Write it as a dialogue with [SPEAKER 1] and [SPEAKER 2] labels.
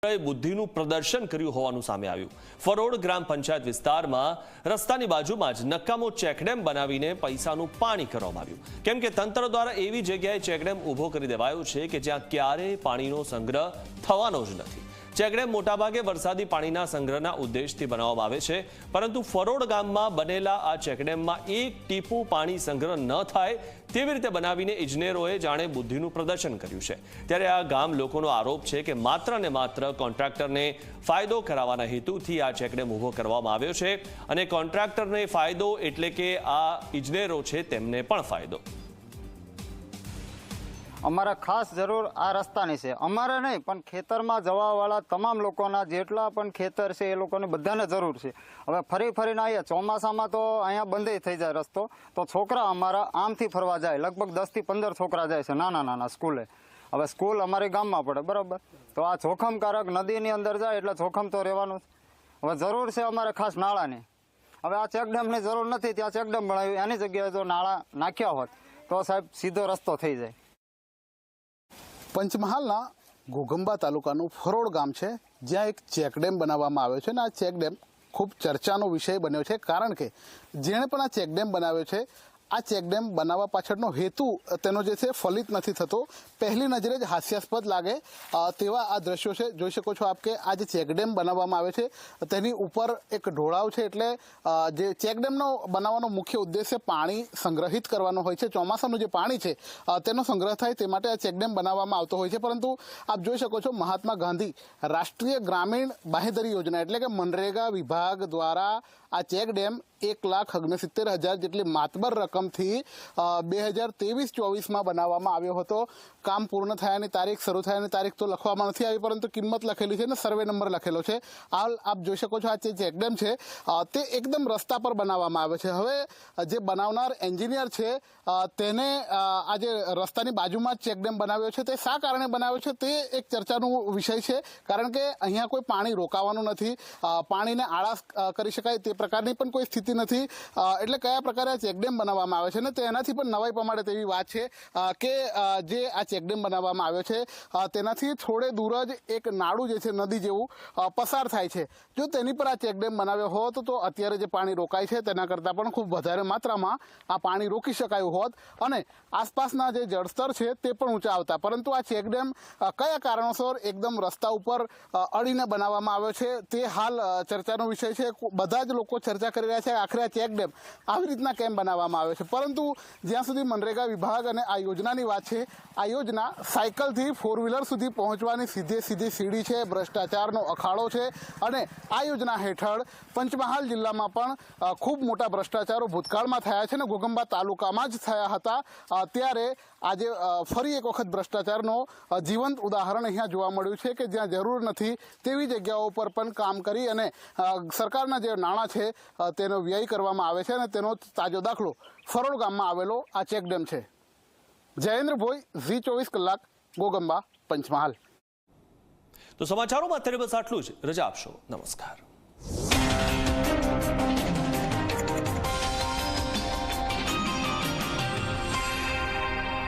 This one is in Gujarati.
[SPEAKER 1] બુદ્ધિનું પ્રદર્શન કર્યું હોવાનું સામે આવ્યું। ફરોડ ગ્રામ પંચાયત વિસ્તારમાં રસ્તાની બાજુમાં જ નકામો ચેકડેમ બનાવીને પૈસાનું પાણી કરવામાં આવ્યું, કેમ કે તંત્ર દ્વારા એવી જગ્યાએ ચેકડેમ ઊભો કરી દેવાયો છે કે જ્યાં ક્યારેય પાણીનો સંગ્રહ થવાનો જ નથી। ચેકડેમ મોટાભાગે વરસાદી પાણીના સંગ્રહના ઉદ્દેશથી બનાવવામાં આવે છે, પરંતુ ફરોડ ગામમાં બનેલા આ ચેકડેમમાં એક ટીપું પાણી સંગ્રહ ન થાય તેવી રીતે બનાવીને ઇજનેરોએ જાણે બુદ્ધિનું પ્રદર્શન કર્યું છે। ત્યારે આ ગામ લોકોનો આરોપ છે કે માત્ર ને માત્ર કોન્ટ્રાક્ટરને ફાયદો કરાવવાના હેતુથી આ ચેકડેમ ઊભો કરવામાં આવ્યો છે, અને કોન્ટ્રાક્ટરને ફાયદો એટલે કે આ ઇજનેરો છે તેમને પણ ફાયદો।
[SPEAKER 2] અમારે ખાસ જરૂર આ રસ્તાની છે, અમારે નહીં પણ ખેતરમાં જવાવાળા તમામ લોકોના જેટલા પણ ખેતર છે એ લોકોને બધાને જરૂર છે। હવે ફરી ફરીને અહીંયા ચોમાસામાં તો અહીંયા બંધ થઈ જાય રસ્તો, તો છોકરા અમારા આમથી ફરવા જાય, લગભગ 10 થી 15 છોકરા જાય છે નાના સ્કૂલે। હવે સ્કૂલ અમારી ગામમાં પડે, બરાબર, તો આ જોખમકારક નદીની અંદર જાય એટલે જોખમ તો રહેવાનું। હવે જરૂર છે અમારે ખાસ નાળાની। હવે આ ચેકડેમની જરૂર નથી, ત્યાં ચેકડેમ બનાવ્યું, એની જગ્યાએ જો નાળા નાખ્યા હોત તો સાહેબ સીધો રસ્તો થઈ જાય।
[SPEAKER 3] પંચમહાલના ઘોઘંબા તાલુકાનું ફરોડ ગામ છે, જ્યાં એક ચેકડેમ બનાવવામાં આવ્યો છે, અને આ ચેકડેમ ખૂબ ચર્ચાનો વિષય બન્યો છે, કારણ કે જેણે પણ આ ચેકડેમ બનાવ્યો છે, આ ચેકડેમ બનાવવા પાછળનો હેતુ તેનો જે છે ફલિત નથી થતો। પહેલી નજરે જ હાસ્યાસ્પદ લાગે તેવા આ દ્રશ્યો છે। જોઈ શકો છો આપ કે આ જે ચેકડેમ બનાવવામાં આવે છે તેની ઉપર એક ઢોળાવ છે, એટલે જે ચેકડેમનો બનાવવાનો મુખ્ય ઉદ્દેશ્ય પાણી સંગ્રહિત કરવાનો હોય છે। ચોમાસાનું જે પાણી છે તેનો સંગ્રહ થાય તે માટે આ ચેકડેમ બનાવવામાં આવતો હોય છે, પરંતુ આપ જોઈ શકો છો મહાત્મા ગાંધી રાષ્ટ્રીય ગ્રામીણ બાંહેધરી યોજના એટલે કે મનરેગા વિભાગ દ્વારા આ ચેકડેમ 1,69,000 જેટલી માતબર રકમથી 2023-24માં બનાવવામાં આવ્યો હતો। કામ પૂર્ણ થયાની તારીખ, શરૂ થયાની તારીખ તો લખવામાં નથી આવી, પરંતુ કિંમત લખેલી છે અને સર્વે નંબર લખેલો છે। હાલ આપ જોઈ શકો છો આ જે ચેકડેમ છે તે એકદમ રસ્તા પર બનાવવામાં આવે છે। હવે જે બનાવનાર એન્જિનિયર છે તેને આ જે રસ્તાની બાજુમાં જ ચેકડેમ બનાવ્યો છે, તે શા કારણે બનાવ્યો છે તે એક ચર્ચાનો વિષય છે, કારણ કે અહીંયા કોઈ પાણી રોકાવાનું નથી, પાણીને આળા કરી શકાય તે પ્રકારની પણ કોઈ સ્થિતિ નથી, એટલે કયા પ્રકારે આ ચેકડેમ બનાવવામાં આવે છે ને તેનાથી પણ નવાઈ પમાડે તેવી વાત છે કે જે આ ચેકડેમ બનાવવામાં આવ્યો છે તેનાથી થોડે દૂર જ એક નાળું જે છે નદી જેવું પસાર થાય છે। જો તેની પર આ ચેકડેમ બનાવ્યો હોત તો અત્યારે જે પાણી રોકાય છે તેના કરતાં પણ ખૂબ વધારે માત્રામાં આ પાણી રોકી શકાયું હોત અને આસપાસના જે જળસ્તર છે તે પણ ઊંચા આવતા, પરંતુ આ ચેકડેમ કયા કારણોસર એકદમ રસ્તા ઉપર અડીને બનાવવામાં આવ્યો છે તે હાલ ચર્ચાનો વિષય છે। બધા જ લોકો ચર્ચા કરી રહ્યા છે આખરે આ ચેકડેમ આવી રીતના કેમ બનાવવામાં આવ્યો છે, પરંતુ જ્યાં સુધી મનરેગા વિભાગ અને આ યોજનાની વાત છે, આ યોજના સાયકલથી 4 વ્હીલર સુધી પહોંચવાની સીધી સીડી છે, ભ્રષ્ટાચારનો અખાડો છે, અને આ યોજના હેઠળ પંચમહાલ જિલ્લામાં પણ ખૂબ મોટા ભ્રષ્ટાચારો ભૂતકાળમાં થયા છે અને ઘોઘંબા તાલુકામાં જ થયા હતા। ત્યારે આજે ફરી એક વખત ભ્રષ્ટાચારનો જીવંત ઉદાહરણ અહીંયા જોવા મળ્યું છે કે જ્યાં જરૂર નથી તેવી જગ્યાઓ પર પણ કામ કરી અને સરકારના જે નાણાં છે તેનો વ્યય કરવામાં આવે છે, અને તેનો તાજો દાખલો ફરોડ ગામમાં આવેલો આ ચેકડેમ છે। જયેન્દ્ર ભોઈ, ઝી24 કલાક, ઘોઘંબા, પંચમહાલ।
[SPEAKER 1] તો સમાચારોમાં અત્યારે બસ આટલું જ, રજા આપશો, નમસ્કાર।